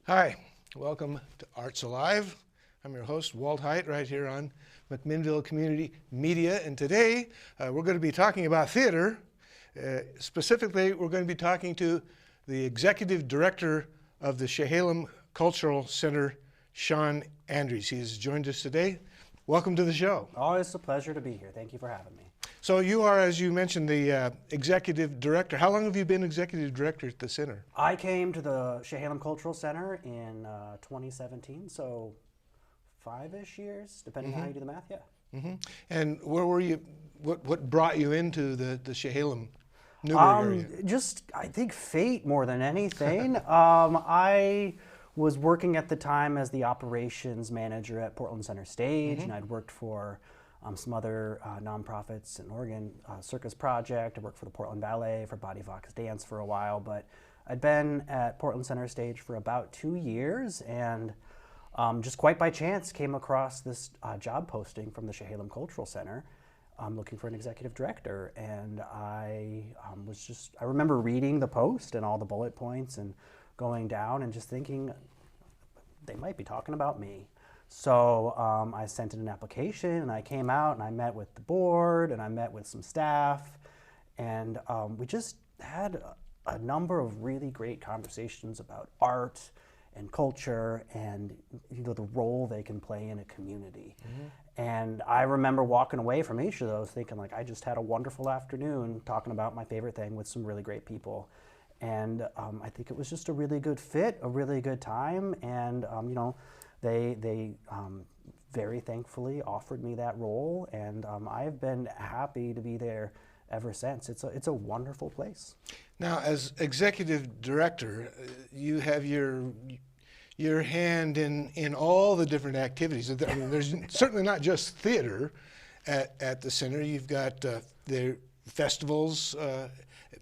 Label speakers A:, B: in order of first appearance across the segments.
A: Hi, welcome to Arts Alive. I'm your host, Walt Haight, right here on McMinnville Community Media. And today, we're going to be talking about theater. Specifically, we're going to be talking to the executive director of the Chehalem Cultural Center, Sean Andries. He has joined us today. Welcome to the show.
B: Oh, it's a pleasure to be here. Thank you for having me.
A: So you are, as you mentioned, the executive director. How long have you been executive director at the center?
B: I came to the Chehalem Cultural Center in 2017, so 5-ish years, depending on how you do the math, yeah.
A: Mm-hmm. And where were you, what brought you into the Chehalem Newberry area?
B: Just, I think, fate more than anything. I was working at the time as the operations manager at Portland Center Stage, and I'd worked for some other nonprofits in Oregon, Circus Project. I worked for the Portland Ballet, for Body Vox Dance for a while, but I'd been at Portland Center Stage for about 2 years, and just quite by chance came across this job posting from the Chehalem Cultural Center looking for an executive director. And I remember reading the post and all the bullet points and going down and just thinking, they might be talking about me. So I sent in an application, and I came out and I met with the board and I met with some staff, and we just had a number of really great conversations about art and culture and the role they can play in a community. And I remember walking away from each of those thinking, like, I just had a wonderful afternoon talking about my favorite thing with some really great people. And I think it was just a really good fit, a really good time, and they very thankfully offered me that role, and I've been happy to be there ever since. It's a wonderful place.
A: Now, as executive director, you have your hand in all the different activities. I mean, there's certainly not just theater at the center. You've got the festivals,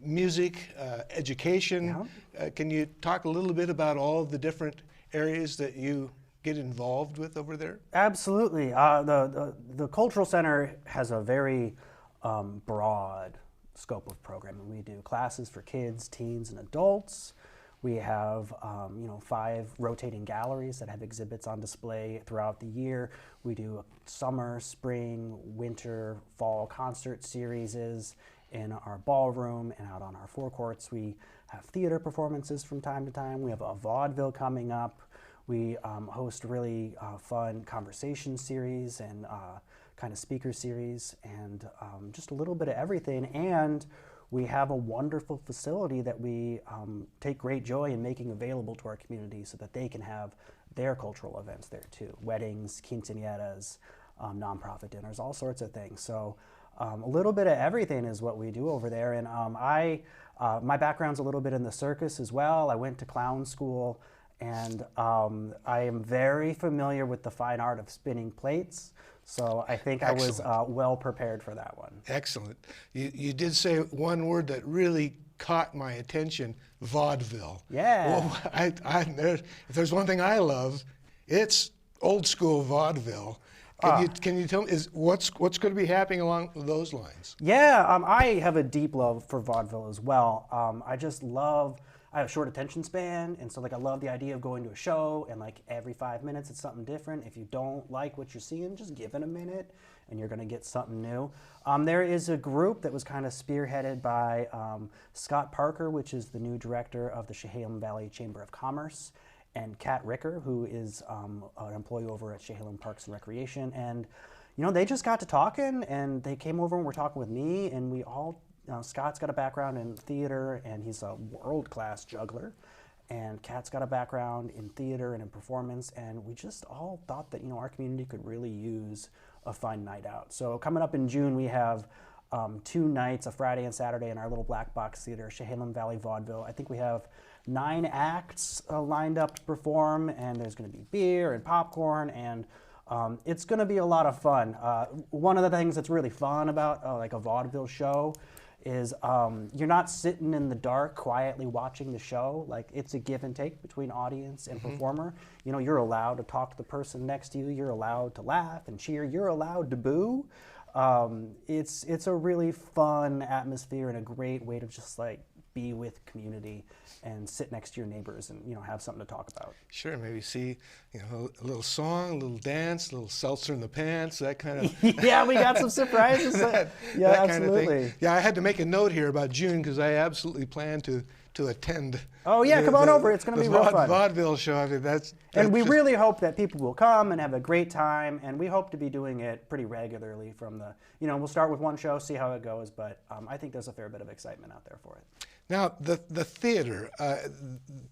A: music, education.
B: Yeah.
A: Can you talk a little bit about all the different areas that you get involved with over there?
B: Absolutely. The Cultural Center has a very broad scope of programming. We do classes for kids, teens, and adults. We have 5 rotating galleries that have exhibits on display throughout the year. We do summer, spring, winter, fall concert series in our ballroom and out on our forecourts. We have theater performances from time to time. We have a vaudeville coming up. We host a really fun conversation series and kind of speaker series, and just a little bit of everything. And we have a wonderful facility that we take great joy in making available to our community so that they can have their cultural events there too. Weddings, quinceañeras, nonprofit dinners, all sorts of things. So a little bit of everything is what we do over there. And my background's a little bit in the circus as well. I went to clown school, and I am very familiar with the fine art of spinning plates. So I think
A: Excellent.
B: I was well prepared for that one.
A: Excellent. You did say one word that really caught my attention: vaudeville.
B: Yeah.
A: Well, if there's one thing I love, it's old school vaudeville. Can you tell me what's going to be happening along those lines?
B: Yeah, I have a deep love for vaudeville as well. I have a short attention span, and so I love the idea of going to a show and every 5 minutes it's something different. If you don't like what you're seeing, just give it a minute and you're going to get something new. There is a group that was kind of spearheaded by Scott Parker, which is the new director of the Chehalem Valley Chamber of Commerce, and Kat Ricker, who is an employee over at Chehalem Parks and Recreation. And they just got to talking, and they came over and were talking with me, and we all Scott's got a background in theater, and he's a world-class juggler. And Kat's got a background in theater and in performance, and we just all thought that our community could really use a fun night out. So coming up in June, we have 2 nights, a Friday and Saturday, in our little black box theater, Chehalem Valley Vaudeville. I think we have 9 acts lined up to perform, and there's going to be beer and popcorn and It's going to be a lot of fun. One of the things that's really fun about like a vaudeville show is you're not sitting in the dark quietly watching the show. Like, it's a give and take between audience and performer. You know, you're allowed to talk to the person next to you. You're allowed to laugh and cheer. You're allowed to boo. It's a really fun atmosphere and a great way to just like be with community and sit next to your neighbors and, you know, have something to talk about.
A: Sure, maybe see, you know, a little song, a little dance, a little seltzer in the pants, that kind of.
B: Yeah, we got some surprises.
A: that
B: absolutely.
A: Kind of thing. Yeah, I had to make a note here about June because I absolutely plan to attend.
B: Oh yeah, come on over. It's going to be real fun.
A: Vaudeville show. I mean, that's
B: and we really hope that people will come and have a great time. And we hope to be doing it pretty regularly. From the, you know, we'll start with one show, see how it goes. But I think there's a fair bit of excitement out there for it.
A: Now, the theater.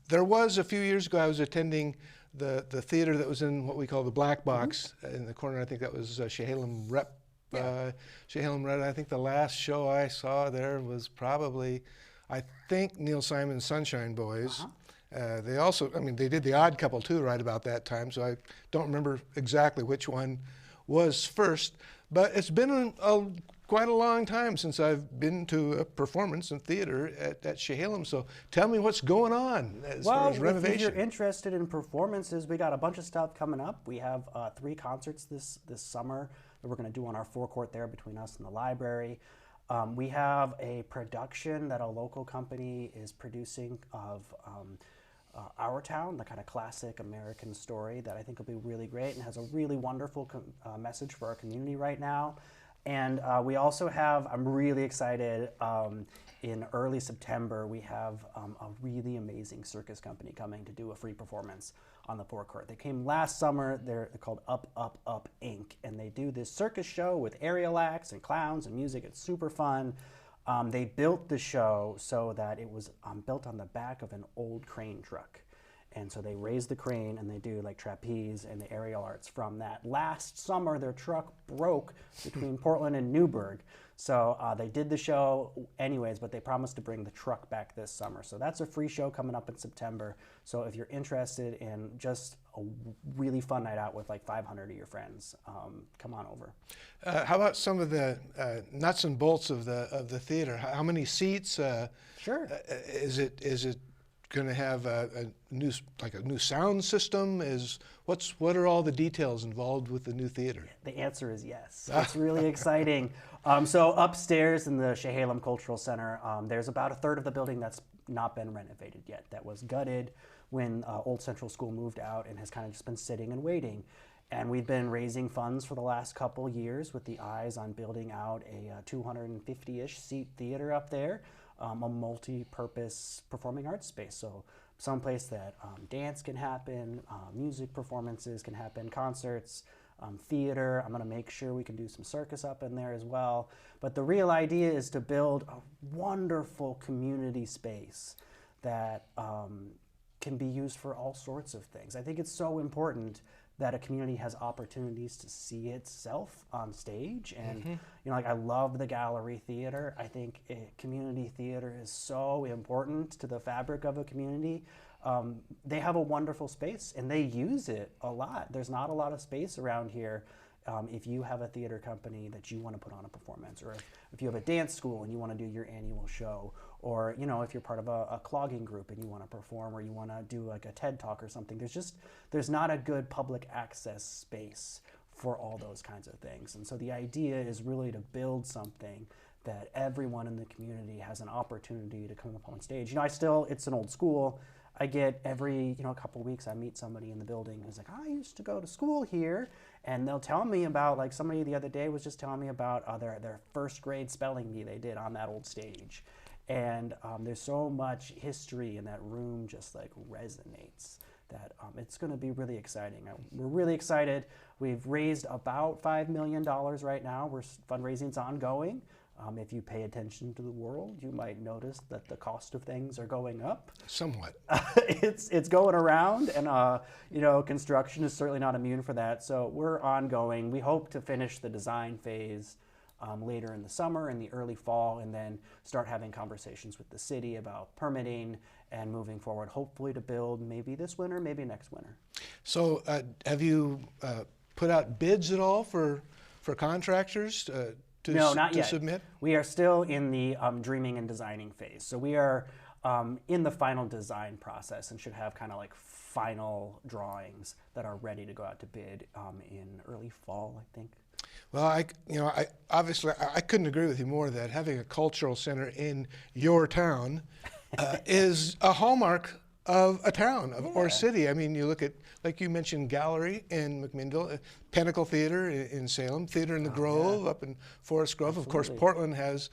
A: There was a few years ago. I was attending the theater that was in what we call the black box in the corner. I think that was Chehalem Rep. Chehalem Rep. I think the last show I saw there was probably, I think, Neil Simon's Sunshine Boys. They also, I mean, they did The Odd Couple too right about that time, so I don't remember exactly which one was first. But it's been quite a long time since I've been to a performance in theater at Chehalem. So tell me what's going on as far as renovation.
B: If you're interested in performances, we got a bunch of stuff coming up. We have 3 concerts this summer that we're going to do on our forecourt there between us and the library. We have a production that a local company is producing of Our Town, the kind of classic American story that I think will be really great and has a really wonderful message for our community right now. And we also have, I'm really excited, in early September, we have a really amazing circus company coming to do a free performance on the forecourt. They came last summer. They're called Up, Up, Up, Inc. And they do this circus show with aerial acts and clowns and music. It's super fun. They built the show so that it was built on the back of an old crane truck. And so they raise the crane and they do like trapeze and the aerial arts from that. Last summer, their truck broke between Portland and Newburgh. So they did the show anyways, but they promised to bring the truck back this summer. So that's a free show coming up in September. So if you're interested in just a really fun night out with like 500 of your friends, come on over.
A: How about some of the nuts and bolts of the theater? How many seats?
B: Sure.
A: Is it going to have a new sound system? What are all the details involved with the new theater?
B: The answer is yes. It's really exciting. So upstairs in the Chehalem Cultural Center, there's about a third of the building that's not been renovated yet. That was gutted when Old Central School moved out and has kind of just been sitting and waiting. And we've been raising funds for the last couple years with the eyes on building out a 250-ish seat theater up there. A multi-purpose performing arts space, so someplace that dance can happen, music performances can happen, concerts, theater. I'm going to make sure we can do some circus up in there as well. But the real idea is to build a wonderful community space that can be used for all sorts of things. I think it's so important that a community has opportunities to see itself on stage. And you know, like, I love the gallery theater. I think community theater is so important to the fabric of a community. They have a wonderful space and they use it a lot. There's not a lot of space around here. If you have a theater company that you want to put on a performance, or if you have a dance school and you want to do your annual show, or, you know, if you're part of a clogging group and you want to perform, or you want to do like a TED Talk or something, there's not a good public access space for all those kinds of things. And so the idea is really to build something that everyone in the community has an opportunity to come up on stage. You know, it's an old school. I get every, a couple of weeks I meet somebody in the building who's like, I used to go to school here, and they'll tell me about, like, somebody the other day was just telling me about their first grade spelling bee they did on that old stage. And there's so much history in that room, just like resonates, that it's going to be really exciting. We're really excited. We've raised about $5 million right now. Fundraising's ongoing. If you pay attention to the world, you might notice that the cost of things are going up.
A: Somewhat.
B: It's going around, and construction is certainly not immune for that. So we're ongoing. We hope to finish the design phase later in the summer, in the early fall, and then start having conversations with the city about permitting and moving forward, hopefully to build maybe this winter, maybe next winter.
A: So have you put out bids at all for contractors
B: No, not
A: to
B: yet.
A: submit?
B: We are still in the dreaming and designing phase. So we are in the final design process and should have kind of like final drawings that are ready to go out to bid in early fall, I think.
A: Well, I obviously I couldn't agree with you more that having a cultural center in your town is a hallmark of a town or city. I mean, you look at, like you mentioned, Gallery in McMinnville, Pinnacle Theater in Salem, Theater in the Grove up in Forest Grove.
B: Absolutely.
A: Of course, Portland has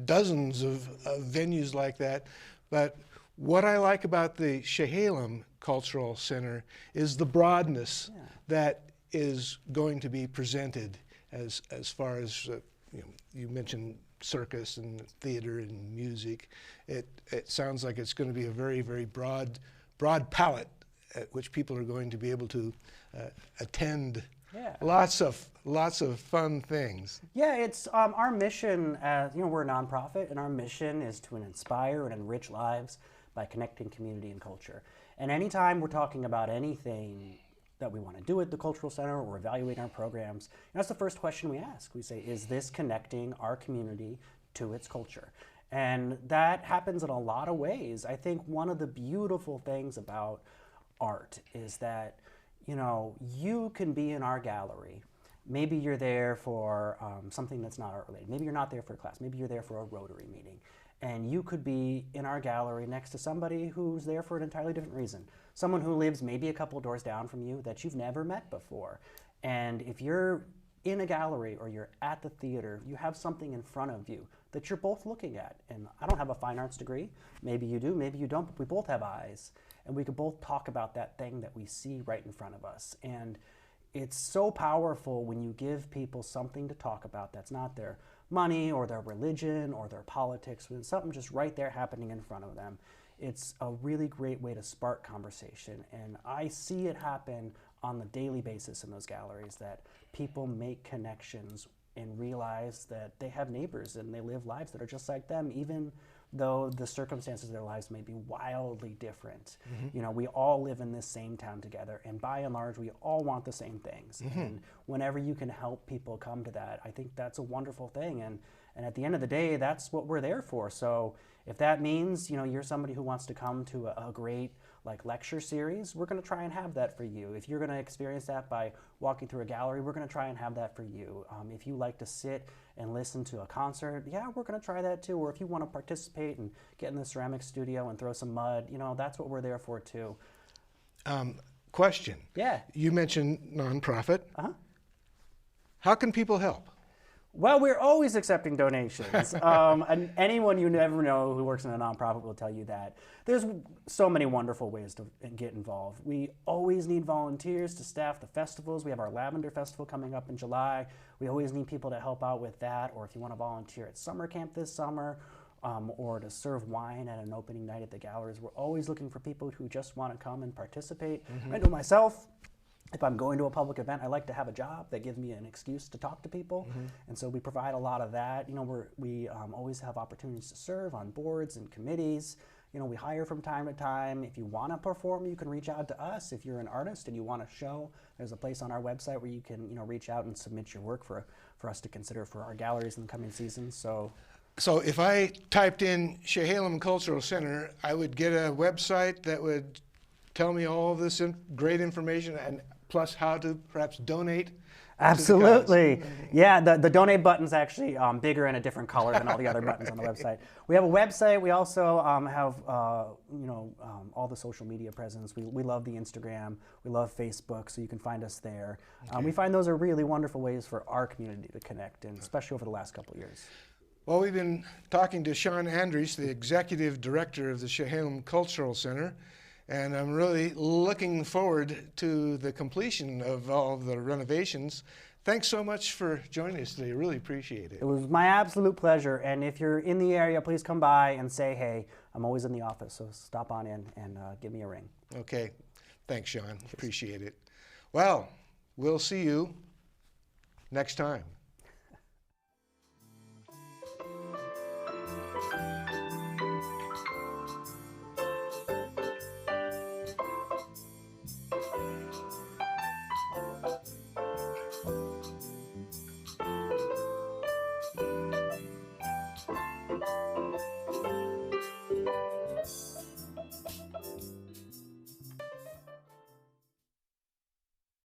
A: dozens of venues like that. But what I like about the Chehalem Cultural Center is the broadness that is going to be presented as far as you mentioned circus and theater and music. It sounds like it's going to be a very, very broad palette at which people are going to be able to attend.
B: Yeah.
A: Lots of fun things.
B: Yeah, it's our mission. We're a nonprofit, and our mission is to inspire and enrich lives by connecting community and culture. And anytime we're talking about anything that we want to do at the Cultural Center or evaluate our programs, that's the first question we ask. We say, is this connecting our community to its culture? And that happens in a lot of ways. I think one of the beautiful things about art is that, you can be in our gallery. Maybe you're there for something that's not art related. Maybe you're not there for a class. Maybe you're there for a Rotary meeting. And you could be in our gallery next to somebody who's there for an entirely different reason. Someone who lives maybe a couple doors down from you that you've never met before. And if you're in a gallery or you're at the theater, you have something in front of you that you're both looking at. And I don't have a fine arts degree. Maybe you do, maybe you don't, but we both have eyes. And we could both talk about that thing that we see right in front of us. And it's so powerful when you give people something to talk about that's not their money or their religion or their politics, when something just right there happening in front of them. It's a really great way to spark conversation. And I see it happen on a daily basis in those galleries, that people make connections and realize that they have neighbors and they live lives that are just like them, even though the circumstances of their lives may be wildly different. Mm-hmm. We all live in this same town together, and by and large, we all want the same things. Mm-hmm. And whenever you can help people come to that, I think that's a wonderful thing. And at the end of the day, that's what we're there for. So if that means, you're somebody who wants to come to a great lecture series, we're going to try and have that for you. If you're going to experience that by walking through a gallery, we're going to try and have that for you. If you like to sit and listen to a concert, we're going to try that too. Or if you want to participate and get in the ceramic studio and throw some mud, that's what we're there for too.
A: Question.
B: Yeah.
A: You mentioned nonprofit.
B: Uh-huh.
A: How can people help?
B: Well, we're always accepting donations. And anyone you never know who works in a nonprofit will tell you that. There's so many wonderful ways to get involved. We always need volunteers to staff the festivals. We have our Lavender Festival coming up in July. We always need people to help out with that. Or if you want to volunteer at summer camp this summer, or to serve wine at an opening night at the galleries, we're always looking for people who just want to come and participate. Mm-hmm. I know myself, if I'm going to a public event, I like to have a job that gives me an excuse to talk to people. Mm-hmm. And so we provide a lot of that. We always have opportunities to serve on boards and committees. We hire from time to time. If you want to perform, you can reach out to us. If you're an artist and you want to show, there's a place on our website where you can reach out and submit your work for us to consider for our galleries in the coming seasons. So
A: if I typed in Chehalem Cultural Center, I would get a website that would tell me all this great information, and plus how to perhaps donate.
B: Absolutely. Yeah, the donate button's actually bigger and a different color than all the other buttons on the website. We have a website. We also have all the social media presence. We love the Instagram. We love Facebook, so you can find us there. Okay. We find those are really wonderful ways for our community to connect, and especially over the last couple of years.
A: Well, we've been talking to Sean Andries, the Executive Director of the Chehalem Cultural Center, and I'm really looking forward to the completion of all of the renovations. Thanks so much for joining us today. Really appreciate it.
B: It was my absolute pleasure. And if you're in the area, please come by and say hey. I'm always in the office, so stop on in and give me a ring.
A: Okay. Thanks, Sean. Appreciate it. Well, we'll see you next time.